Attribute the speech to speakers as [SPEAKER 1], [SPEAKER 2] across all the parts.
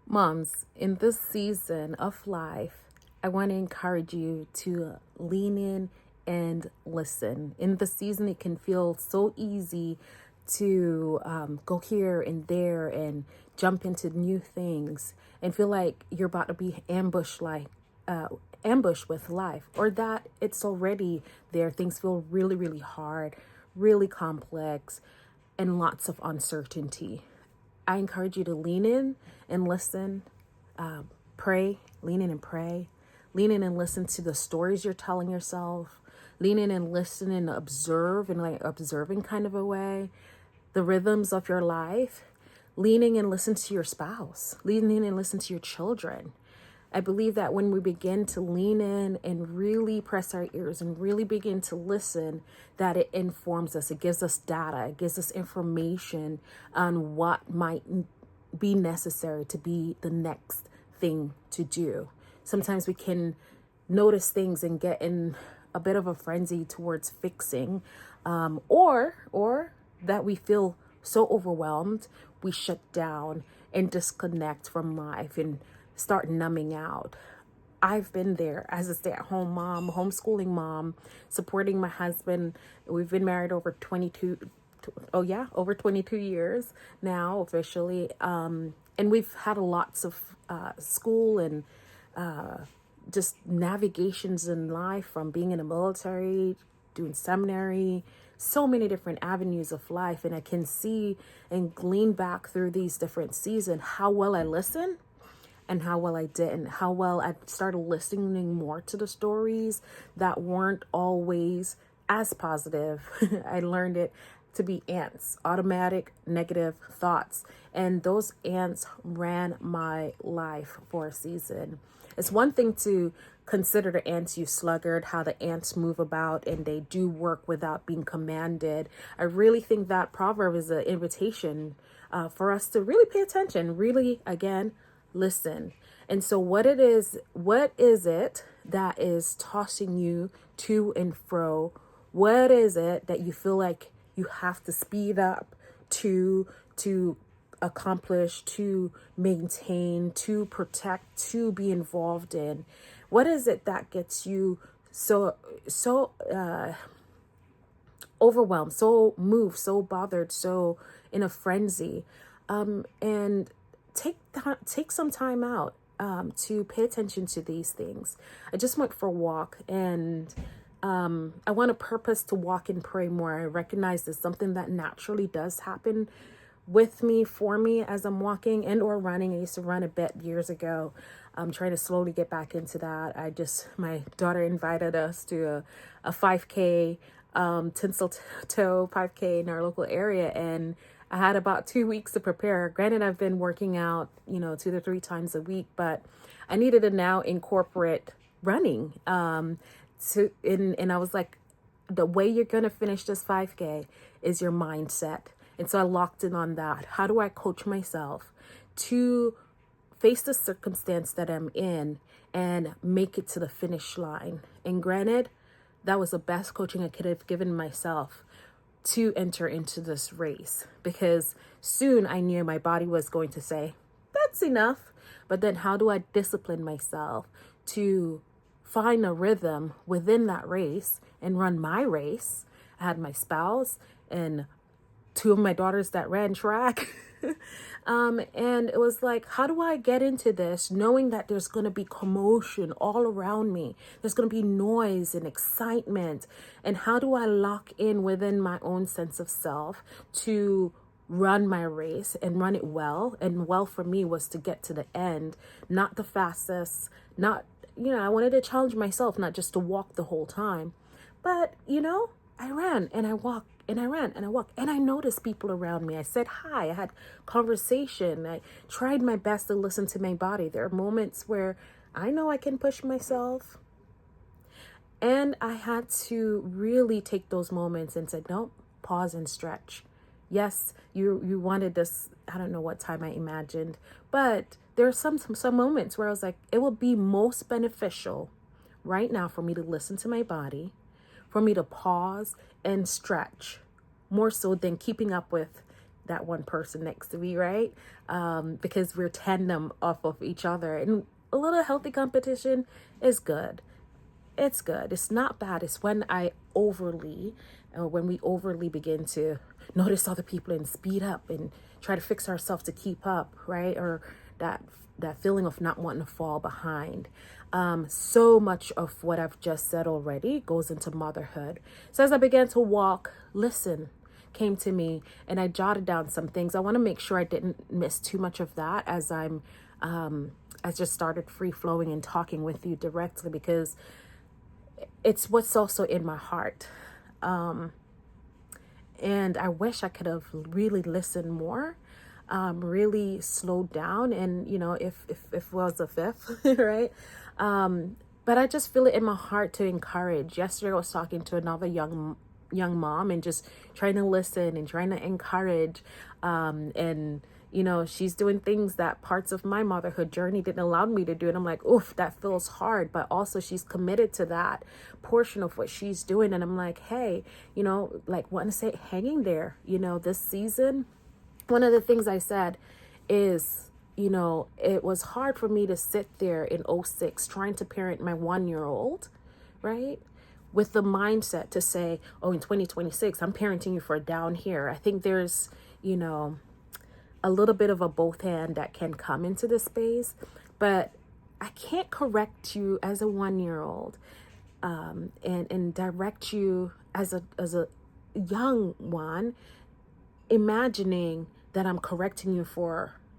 [SPEAKER 1] Moms, in this season of life, I want to encourage you to lean in and listen. In the season, it can feel so easy to go here and there and jump into new things and feel like you're about to be uh, ambushed with life, or that it's already there. Things feel really, really hard, really complex, and lots of uncertainty. I encourage you to lean in and listen, pray, lean in and pray, lean in and listen to the stories you're telling yourself, lean in and listen and observe in like observing kind of a way, the rhythms of your life, leaning and listen to your spouse, leaning and listen to your children. I believe that when we begin to lean in and really press our ears and really begin to listen, that it informs us. It gives us data. It gives us information on what might be necessary to be the next thing to do. Sometimes we can notice things and get in a bit of a frenzy towards fixing, or that we feel so overwhelmed, we shut down and disconnect from life and start numbing out. I've been there as a stay-at-home mom, homeschooling mom, supporting my husband. We've been married over 22, oh yeah, over 22 years now officially. And we've had lots of school and just navigations in life, from being in the military, doing seminary, so many different avenues of life. And I can see and glean back through these different seasons how well I listen and how well I didn't, how well I started listening more to the stories that weren't always as positive. I learned it to be ants, automatic negative thoughts. And those ants ran my life for a season. It's one thing to consider the ants, you sluggard, how the ants move about and they do work without being commanded. I really think that proverb is an invitation for us to really pay attention, really, again, listen. And so what is it that is tossing you to and fro? What is it that you feel like you have to speed up to accomplish, to maintain, to protect, to be involved in? What is it that gets you so overwhelmed, so moved, so bothered, so in a frenzy? And take some time out to pay attention to these things. I just went for a walk, and I want a purpose to walk and pray more. I recognize there's something that naturally does happen with me, for me, as I'm walking and or running. I used to run a bit years ago. I'm trying to slowly get back into that. My daughter invited us to a 5K, Tinseltoe 5K in our local area, and I had about 2 weeks to prepare. Granted, I've been working out, 2 to 3 times a week, but I needed to now incorporate running. And I was like, the way you're going to finish this 5K is your mindset. And so I locked in on that. How do I coach myself to face the circumstance that I'm in and make it to the finish line? And granted, that was the best coaching I could have given myself to enter into this race, because soon I knew my body was going to say, that's enough. But then how do I discipline myself to find a rhythm within that race and run my race? I had my spouse and two of my daughters that ran track. And it was like, how do I get into this knowing that there's going to be commotion all around me? There's going to be noise and excitement. And how do I lock in within my own sense of self to run my race and run it well? And well for me was to get to the end, not the fastest, not, I wanted to challenge myself, not just to walk the whole time. But, I ran and I walked and I ran and I walked and I noticed people around me. I said hi. I had conversation. I tried my best to listen to my body. There are moments where I know I can push myself, and I had to really take those moments and said, nope, pause and stretch. Yes, you wanted this. I don't know what time I imagined, but there are some moments where I was like, it will be most beneficial right now for me to listen to my body, for me to pause and stretch, more so than keeping up with that one person next to me, right? Because we're tandem off of each other. And a little healthy competition is good. It's good. It's not bad. It's when when we overly begin to notice other people and speed up and try to fix ourselves to keep up, right? Or that feeling of not wanting to fall behind. So much of what I've just said already goes into motherhood. So as I began to walk, listen came to me, and I jotted down some things. I want to make sure I didn't miss too much of that as I just started free flowing and talking with you directly, because it's what's also in my heart. And I wish I could have really listened more, really slowed down, and if was a fifth, right? But I just feel it in my heart to encourage. Yesterday I was talking to another young mom and just trying to listen and trying to encourage, and she's doing things that parts of my motherhood journey didn't allow me to do. And I'm like, oof, that feels hard. But also she's committed to that portion of what she's doing. And I'm like, hey, want to say hanging there, this season. One of the things I said is, it was hard for me to sit there in '06 trying to parent my 1-year-old, right? With the mindset to say, oh, in 2026, I'm parenting you for down here. I think there's, a little bit of a both hand that can come into this space, but I can't correct you as a 1-year-old, and direct you as a young one, imagining that I'm correcting you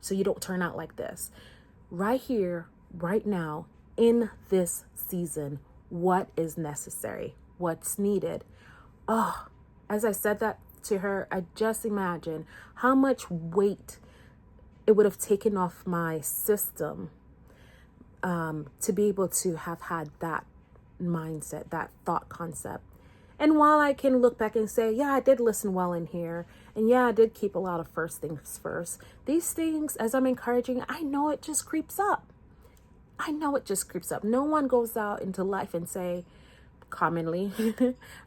[SPEAKER 1] so you don't turn out like this. Right here, right now, in this season, what is necessary, what's needed. Oh, as I said that to her, I just imagine how much weight it would have taken off my system, to be able to have had that mindset, that thought concept. And while I can look back and say, yeah, I did listen well in here, and yeah, I did keep a lot of first things first, these things, as I'm encouraging, I know it just creeps up. No one goes out into life and say, commonly,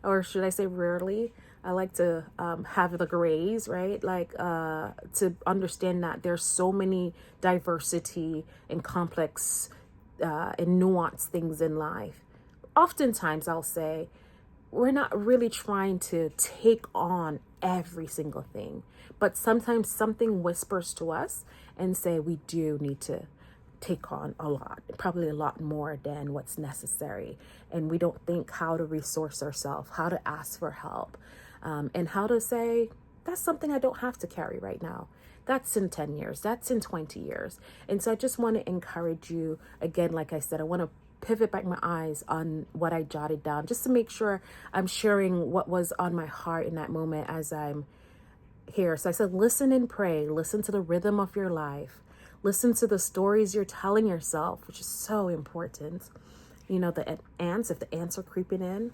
[SPEAKER 1] or should I say rarely, I like to have the grays, right? Like to understand that there's so many diversity and complex and nuanced things in life. Oftentimes I'll say, we're not really trying to take on every single thing, but sometimes something whispers to us and say we do need to take on a lot, probably a lot more than what's necessary. And we don't think how to resource ourselves, how to ask for help, and how to say, that's something I don't have to carry right now. That's in 10 years, that's in 20 years. And so I just want to encourage you again, like I said, I want to pivot back my eyes on what I jotted down, just to make sure I'm sharing what was on my heart in that moment as I'm here. So I said, listen and pray, listen to the rhythm of your life. Listen to the stories you're telling yourself, which is so important. The ants, if the ants are creeping in,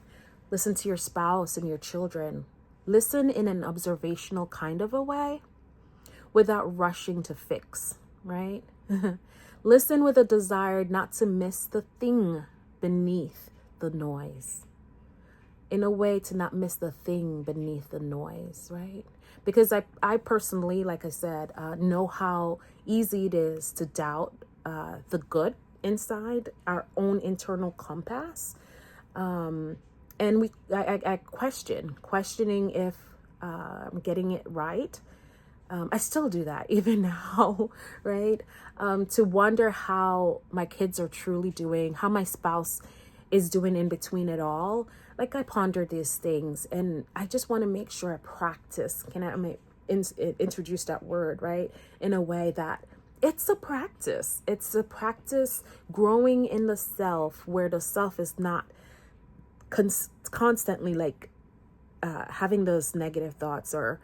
[SPEAKER 1] listen to your spouse and your children. Listen in an observational kind of a way without rushing to fix, right? Listen with a desire not to miss the thing beneath the noise. In a way to not miss the thing beneath the noise, right? Because I personally, like I said, know how easy it is to doubt the good inside our own internal compass. And I questioning if I'm getting it right. I still do that even now, right? To wonder how my kids are truly doing, how my spouse is doing in between it all. Like, I ponder these things, and I just want to make sure I practice. Can I introduce that word, right? In a way that it's a practice. It's a practice growing in the self, where the self is not constantly like having those negative thoughts, or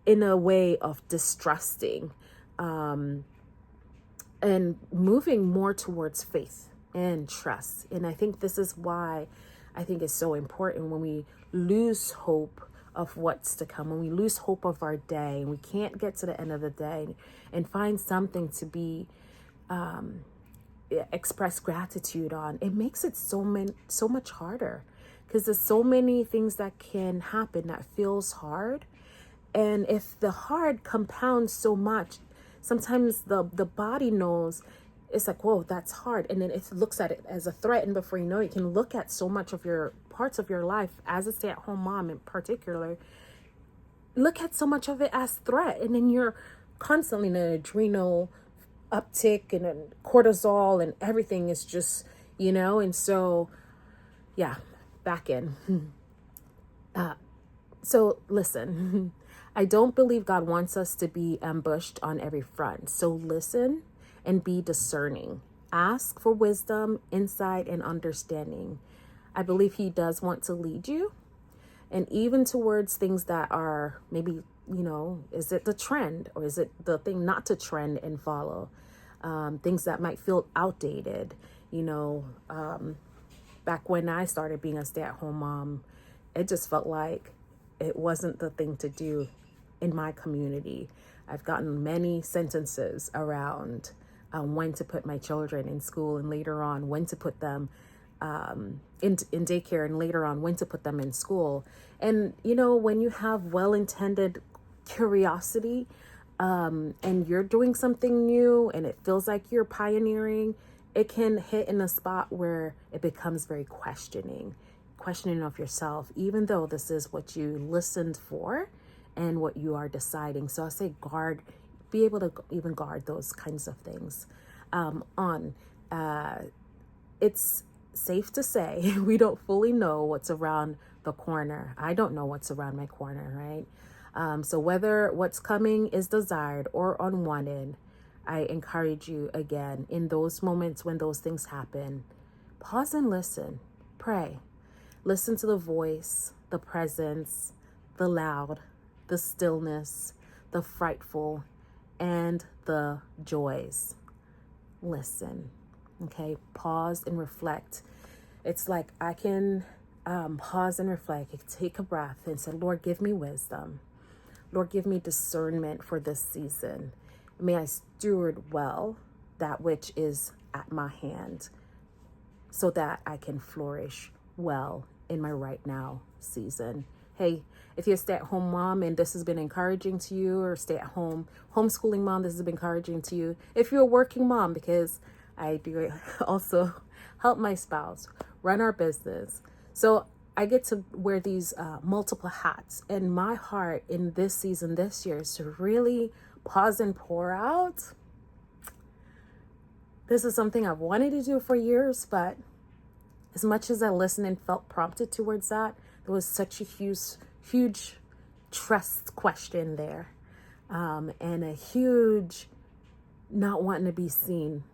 [SPEAKER 1] in a way of distrusting, and moving more towards faith and trust. And I think this is why I think it's so important when we lose hope of what's to come, when we lose hope of our day, and we can't get to the end of the day and find something to be express gratitude on. It makes it so much harder, because there's so many things that can happen that feels hard. And if the heart compounds so much, sometimes the body knows, it's like, whoa, that's hard. And then it looks at it as a threat. And before you know it, you can look at so much of your parts of your life as a stay-at-home mom in particular, look at so much of it as threat. And then you're constantly in an adrenal uptick and a cortisol and everything is just, and so, yeah, back in. So listen, I don't believe God wants us to be ambushed on every front. So listen and be discerning. Ask for wisdom, insight, and understanding. I believe He does want to lead you, and even towards things that are maybe, is it the trend or is it the thing not to trend and follow? Things that might feel outdated, back when I started being a stay-at-home mom, it just felt like it wasn't the thing to do in my community. I've gotten many sentences around when to put my children in school, and later on when to put them in daycare, and later on when to put them in school. And, when you have well-intended curiosity and you're doing something new and it feels like you're pioneering, it can hit in a spot where it becomes very questioning of yourself, even though this is what you listened for and what you are deciding. So I say be able to even guard those kinds of things. It's safe to say we don't fully know what's around the corner. I don't know what's around my corner, right? So whether what's coming is desired or unwanted, I encourage you again, in those moments when those things happen, pause and listen, pray. Listen to the voice, the presence, the loud, the stillness, the frightful, and the joys. Listen, okay? Pause and reflect. It's like I can pause and reflect, take a breath and say, Lord, give me wisdom. Lord, give me discernment for this season. May I steward well that which is at my hand so that I can flourish well in my right now season. Hey, if you're a stay-at-home mom and this has been encouraging to you, or stay-at-home homeschooling mom, this has been encouraging to you. If you're a working mom, because I do also help my spouse run our business. So I get to wear these multiple hats, and my heart in this season, this year, is to really pause and pour out. This is something I've wanted to do for years, but as much as I listened and felt prompted towards that, there was such a huge trust question there, and a huge not wanting to be seen.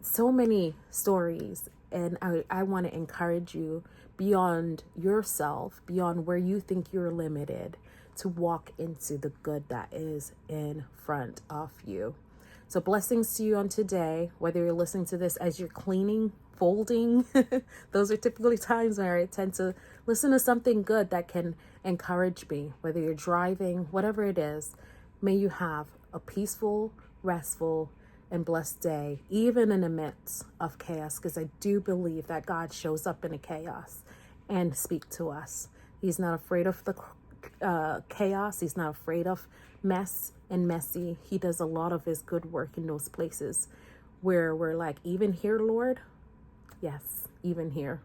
[SPEAKER 1] So many stories, and I want to encourage you beyond yourself, beyond where you think you're limited, to walk into the good that is in front of you. So blessings to you on today, whether you're listening to this as you're cleaning, folding. Those are typically times where I tend to listen to something good that can encourage me, whether you're driving, whatever it is. May you have a peaceful, restful, and blessed day, even in the midst of chaos, because I do believe that God shows up in the chaos and speak to us. He's not afraid of the chaos. He's not afraid of mess and messy. He does a lot of his good work in those places where we're like, even here, Lord? Yes, even here.